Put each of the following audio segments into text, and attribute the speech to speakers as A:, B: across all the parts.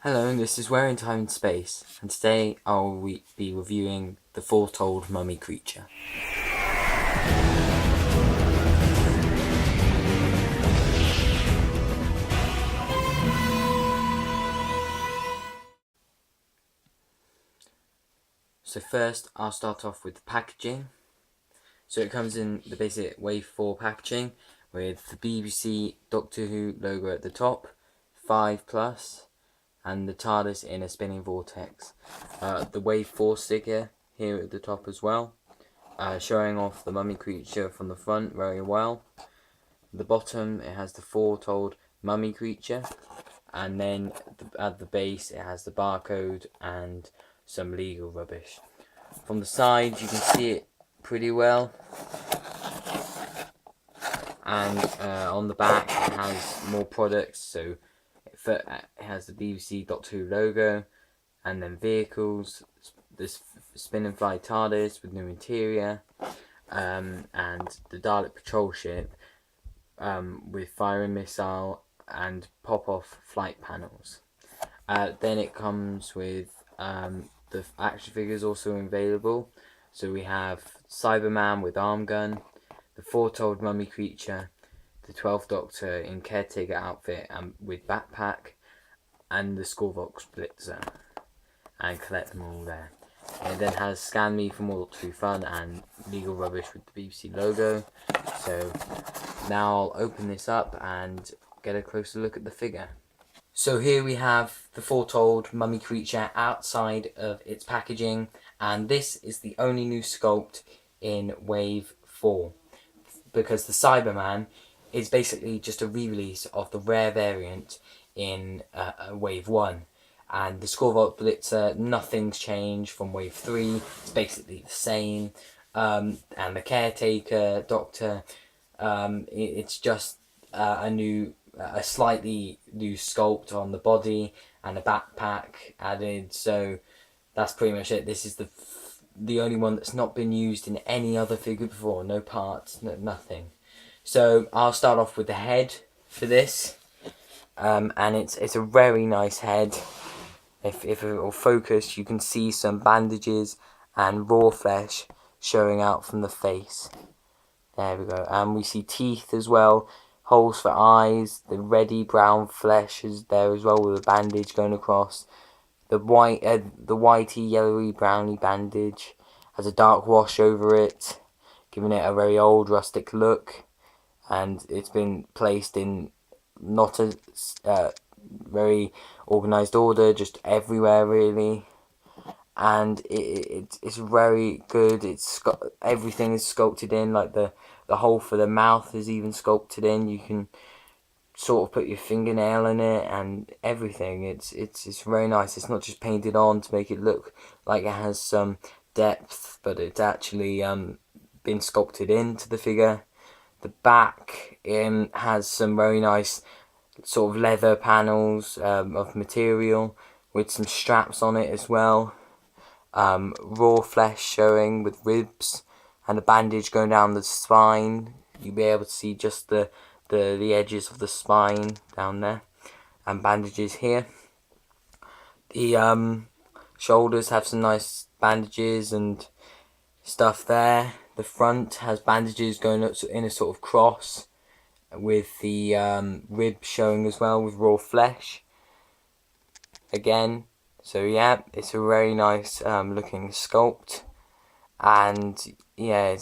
A: Hello, this is Where in Time and Space, and today I'll be reviewing the Foretold mummy creature. So first, I'll start off with the packaging. So it comes in the basic Wave 4 packaging with the BBC Doctor Who logo at the top, 5+, and the TARDIS in a spinning vortex. The Wave 4 sticker here at the top as well, showing off the mummy creature from the front very well. At the bottom it has the Foretold mummy creature, and then at the base it has the barcode and some legal rubbish. From the side you can see it pretty well, and on the back it has more products. So it has the BBC Doctor Who logo, and then vehicles, this spin and fly TARDIS with new interior, and the Dalek patrol ship with firing missile and pop-off flight panels. Then it comes with the action figures also available. So we have Cyberman with arm gun, the Foretold mummy creature, the 12th Doctor in caretaker outfit and with backpack, and the Scorvox Blitzer, and collect them all there. It then has Scan Me for More Doctor Who Fun and legal rubbish with the BBC logo. So now I'll open this up and get a closer look at the figure. So here we have the Foretold mummy creature outside of its packaging, and this is the only new sculpt in Wave 4, because the Cyberman is basically just a re-release of the rare variant in Wave 1. And the Scorvolt Blitzer, nothing's changed from Wave 3, it's basically the same. And the Caretaker Doctor, it's just a slightly new sculpt on the body and a backpack added. So that's pretty much it. This is the only one that's not been used in any other figure before. No parts, nothing. So I'll start off with the head for this, and it's a very nice head. If it will focus, you can see some bandages and raw flesh showing out from the face. There we go. And we see teeth as well, holes for eyes, the reddy brown flesh is there as well with a bandage going across. The whitey yellowy browny bandage has a dark wash over it, giving it a very old rustic look. And it's been placed in not a very organised order, just everywhere really, and it's very good. Everything is sculpted in, like the hole for the mouth is even sculpted in. You can sort of put your fingernail in it and everything. It's very nice. It's not just painted on to make it look like it has some depth, but it's actually been sculpted into the figure. The back has some very nice sort of leather panels of material with some straps on it as well. Raw flesh showing with ribs and a bandage going down the spine. You'll be able to see just the edges of the spine down there, and bandages here. The shoulders have some nice bandages and stuff there. The front has bandages going up in a sort of cross, with the ribs showing as well with raw flesh again. So yeah, it's a very nice looking sculpt, and yeah,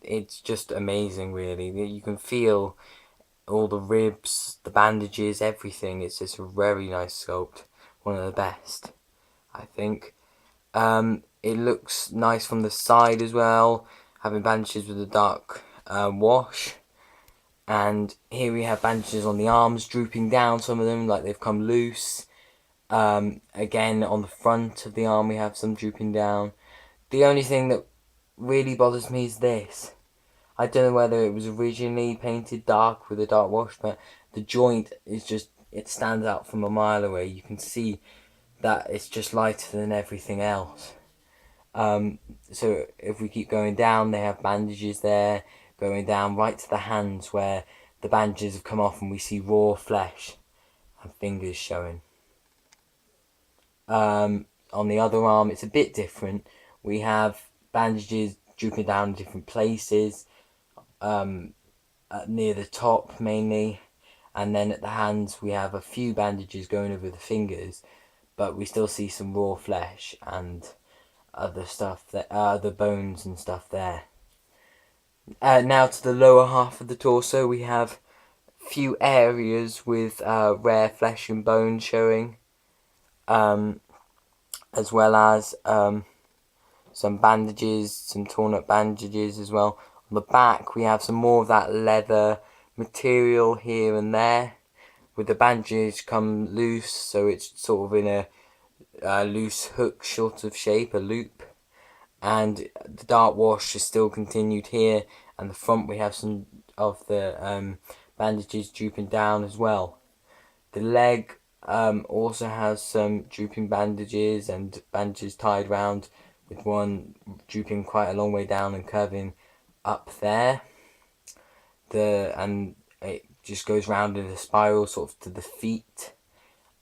A: it's just amazing really. You can feel all the ribs, the bandages, everything. It's just a very nice sculpt, one of the best, I think. It looks nice from the side as well, having bandages with a dark wash. And here we have bandages on the arms drooping down, some of them like they've come loose. Again, on the front of the arm we have some drooping down. The only thing that really bothers me is this. I don't know whether it was originally painted dark with a dark wash, but the joint is just, it stands out from a mile away. You can see that it's just lighter than everything else. So if we keep going down, they have bandages there, going down right to the hands where the bandages have come off, and we see raw flesh and fingers showing. On the other arm, it's a bit different. We have bandages drooping down in different places, near the top mainly, and then at the hands we have a few bandages going over the fingers, but we still see some raw flesh and other stuff that the bones and stuff there. Now to the lower half of the torso, we have few areas with rare flesh and bone showing, um, as well as some bandages, some torn up bandages as well. On the back, we have some more of that leather material here and there, with the bandages come loose, so it's sort of in a loose hook sort of shape, a loop. And the dark wash is still continued here, and the front we have some of the bandages drooping down as well. The leg also has some drooping bandages and bandages tied round, with one drooping quite a long way down and curving up there. And it just goes round in a spiral sort of to the feet,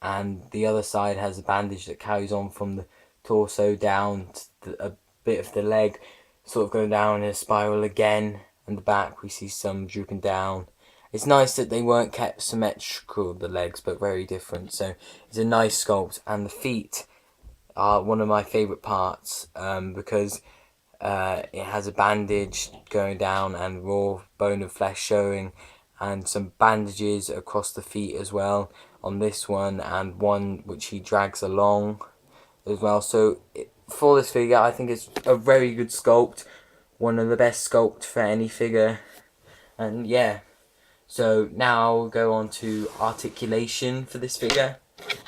A: and the other side has a bandage that carries on from the torso down to a bit of the leg, sort of going down in a spiral again, and the back we see some drooping down. It's nice that they weren't kept symmetrical, the legs, but very different, so it's a nice sculpt. And the feet are one of my favourite parts, because it has a bandage going down and raw bone and flesh showing, and some bandages across the feet as well on this one, and one which he drags along as well. So for this figure, I think it's a very good sculpt, one of the best sculpt for any figure. And yeah, so now I'll go on to articulation for this figure.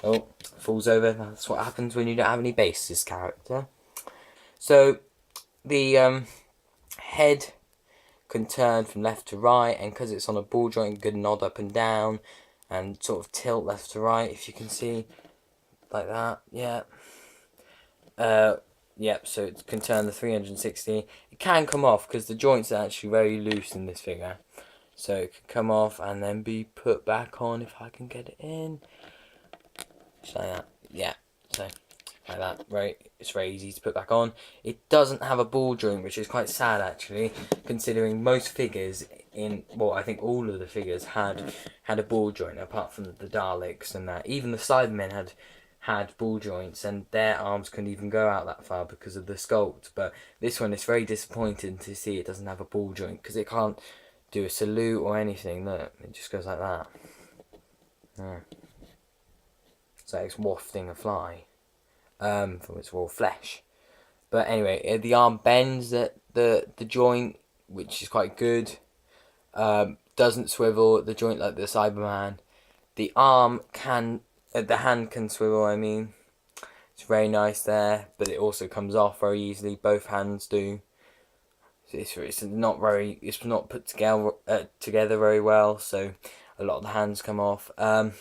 A: Oh, falls over. That's what happens when you don't have any base this character. So the head can turn from left to right, and because it's on a ball joint, good nod up and down and sort of tilt left to right, if you can see, like that. Yep, so it can turn the 360. It can come off because the joints are actually very loose in this figure, so it can come off and then be put back on if I can get it in, just like that. Yeah, so like that. Right, it's very easy to put back on. It doesn't have a ball joint, which is quite sad actually, considering most figures I think all of the figures had a ball joint, apart from the Daleks and that. Even the Cybermen had ball joints, and their arms couldn't even go out that far because of the sculpt. But this one, it's very disappointing to see it doesn't have a ball joint, because it can't do a salute or anything. Look, it just goes like that. Yeah. So it's wafting a fly from its raw flesh. But anyway, the arm bends at the joint, which is quite good. Doesn't swivel at the joint like the Cyberman. The hand can swivel, I mean. It's very nice there, but it also comes off very easily. Both hands do. So it's not put together very well, so a lot of the hands come off. Now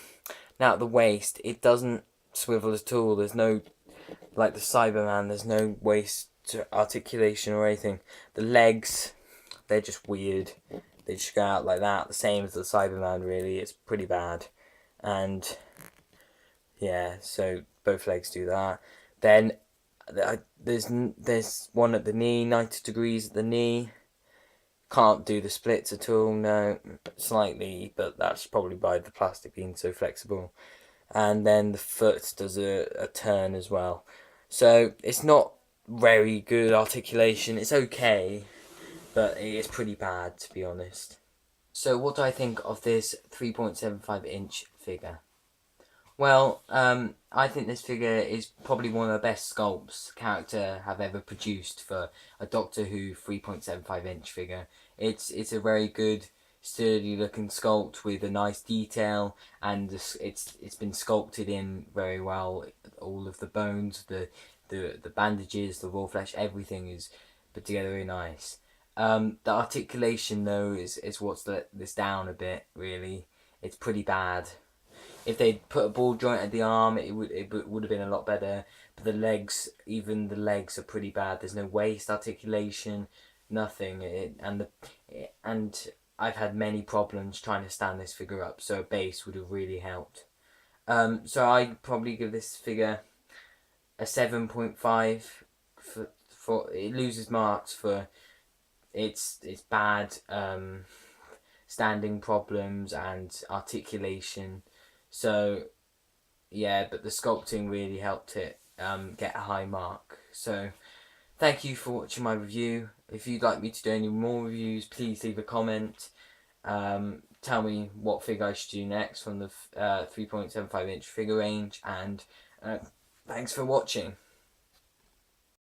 A: at the waist, it doesn't swivel at all. There's no, like the Cyberman, there's no waist articulation or anything. The legs, they're just weird. They just go out like that, the same as the Cyberman really. It's pretty bad. And yeah, so both legs do that. Then there's one at the knee, 90 degrees at the knee. Can't do the splits at all, no, slightly, but that's probably by the plastic being so flexible. And then the foot does a turn as well. So it's not very good articulation. It's okay, but it is pretty bad, to be honest. So what do I think of this 3.75-inch figure? Well, I think this figure is probably one of the best sculpts character have ever produced for a Doctor Who 3.75-inch figure. It's a very good, sturdy looking sculpt with a nice detail, and it's been sculpted in very well. All of the bones, the bandages, the raw flesh, everything is put together very nice. The articulation though is what's let this down a bit. Really, it's pretty bad. If they'd put a ball joint at the arm, it would have been a lot better. But even the legs are pretty bad. There's no waist articulation, nothing. And I've had many problems trying to stand this figure up, so a base would have really helped. So I'd probably give this figure a 7.5 for it loses marks for its bad standing problems and articulation. So yeah, but the sculpting really helped it get a high mark. So thank you for watching my review. If you'd like me to do any more reviews, please leave a comment. Tell me what figure I should do next from the 3.75 inch figure range, and thanks for watching.